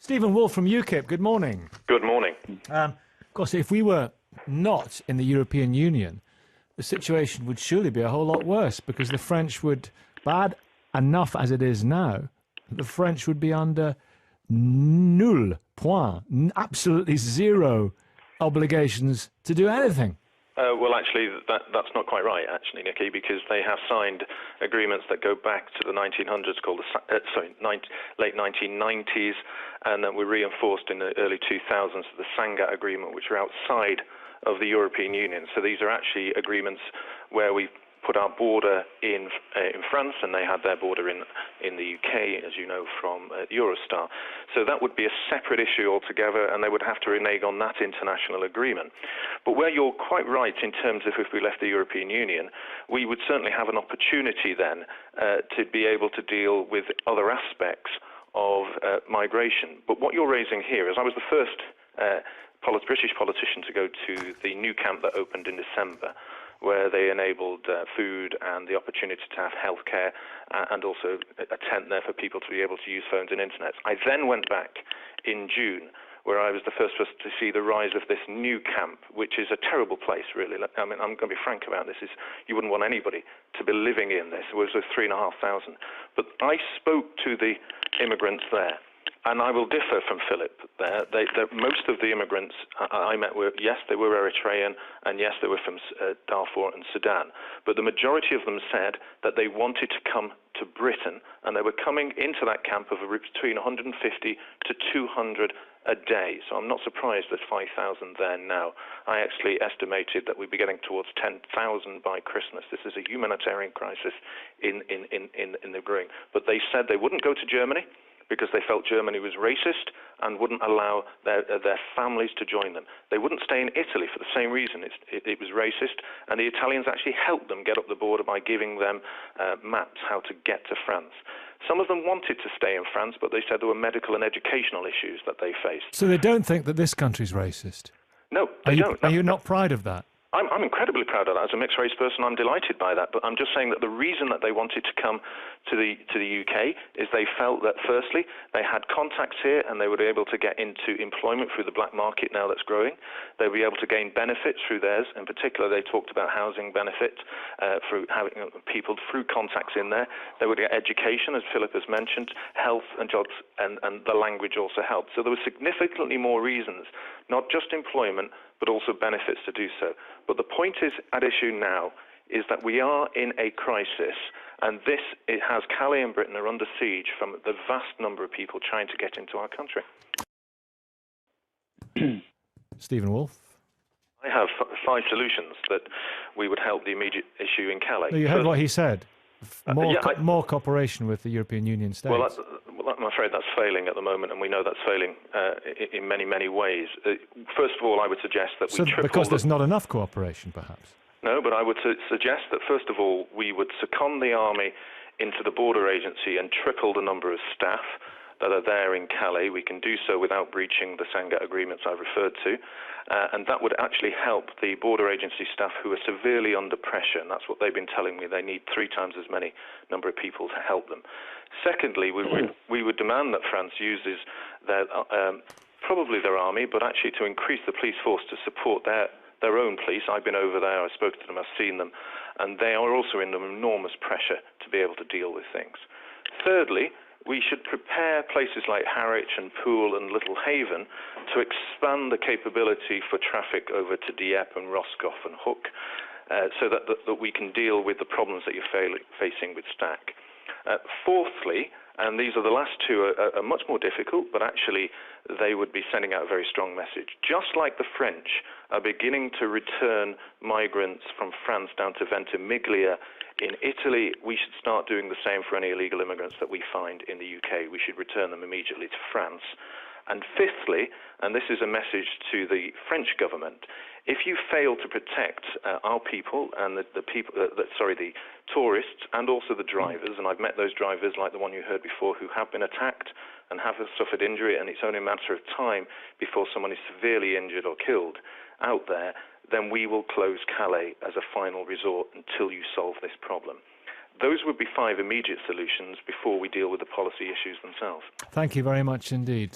Steven Woolfe from UKIP, good morning. Good morning. Of course, if we were not in the European Union, the situation would surely be a whole lot worse, because the French would, bad enough as it is now, the French would be under nul point, absolutely zero obligations to do anything. Well, actually, that's not quite right, actually, Nicky, because they have signed agreements that go back to the 1900s, called late 1990s, and that were reinforced in the early 2000s, the Sangatte Agreement, which are outside of the European Union. So these are actually agreements where we put our border in France, and they had their border in the UK, as you know, from Eurostar. So that would be a separate issue altogether, and they would have to renege on that international agreement. But where you're quite right in terms of if we left the European Union, we would certainly have an opportunity then to be able to deal with other aspects of migration. But what you're raising here is, I was the first British politician to go to the new camp that opened in December, where they enabled food and the opportunity to have healthcare and also a tent there for people to be able to use phones and internet. I then went back in June, where I was the first person to see the rise of this new camp, which is a terrible place, really. I mean, I'm going to be frank about this. You wouldn't want anybody to be living in this. It was 3,500. But I spoke to the immigrants there, and I will differ from Philip there. Most of the immigrants I met were, yes, they were Eritrean, and yes, they were from Darfur and Sudan. But the majority of them said that they wanted to come to Britain, and they were coming into that camp of between 150 to 200 a day. So I'm not surprised there's 5,000 there now. I actually estimated that we'd be getting towards 10,000 by Christmas. This is a humanitarian crisis in the growing. But they said they wouldn't go to Germany, because they felt Germany was racist and wouldn't allow their families to join them. They wouldn't stay in Italy for the same reason. It was racist, and the Italians actually helped them get up the border by giving them maps how to get to France. Some of them wanted to stay in France, but they said there were medical and educational issues that they faced. So they don't think that this country's racist? No, they don't. Are you not proud of that? I'm incredibly proud of that. As a mixed-race person, I'm delighted by that. But I'm just saying that the reason that they wanted to come to the UK is they felt that, firstly, they had contacts here and they would be able to get into employment through the black market now that's growing. They would be able to gain benefits through theirs. In particular, they talked about housing benefits through having people through contacts in there. They would get education, as Philip has mentioned, health and jobs, and the language also helped. So there were significantly more reasons, not just employment, but also benefits to do so. But the point is at issue now is that we are in a crisis, and it has Calais and Britain are under siege from the vast number of people trying to get into our country. Steven Woolfe? I have 5 solutions that we would help the immediate issue in Calais. No, you heard what he said. More cooperation with the European Union states. Well, I'm afraid that's failing at the moment, and we know that's failing in many, many ways. First of all, I would suggest that we triple... Because there's not enough cooperation, perhaps? No, but I would suggest that, first of all, we would second the army into the border agency and triple the number of staff that are there in Calais. We can do so without breaching the Sangatte agreements I referred to, and that would actually help the border agency staff who are severely under pressure, and that's what they've been telling me. They need 3 times as many number of people to help them. Secondly, we would demand that France uses probably their army, but actually to increase the police force to support their own police. I've been over there, I've spoken to them, I've seen them, and they are also in enormous pressure to be able to deal with things. Thirdly, we should prepare places like Harwich and Poole and Little Haven to expand the capability for traffic over to Dieppe and Roscoff and Hook, so that we can deal with the problems that you're facing with Stack. Fourthly, and these are the last 2 are much more difficult, but actually they would be sending out a very strong message. Just like the French are beginning to return migrants from France down to Ventimiglia in Italy, we should start doing the same for any illegal immigrants that we find in the UK. We should return them immediately to France. And fifthly, and this is a message to the French government, if you fail to protect our people and the tourists and also the drivers, and I've met those drivers like the one you heard before who have been attacked and have suffered injury, and it's only a matter of time before someone is severely injured or killed out there, then we will close Calais as a final resort until you solve this problem. Those would be 5 immediate solutions before we deal with the policy issues themselves. Thank you very much indeed.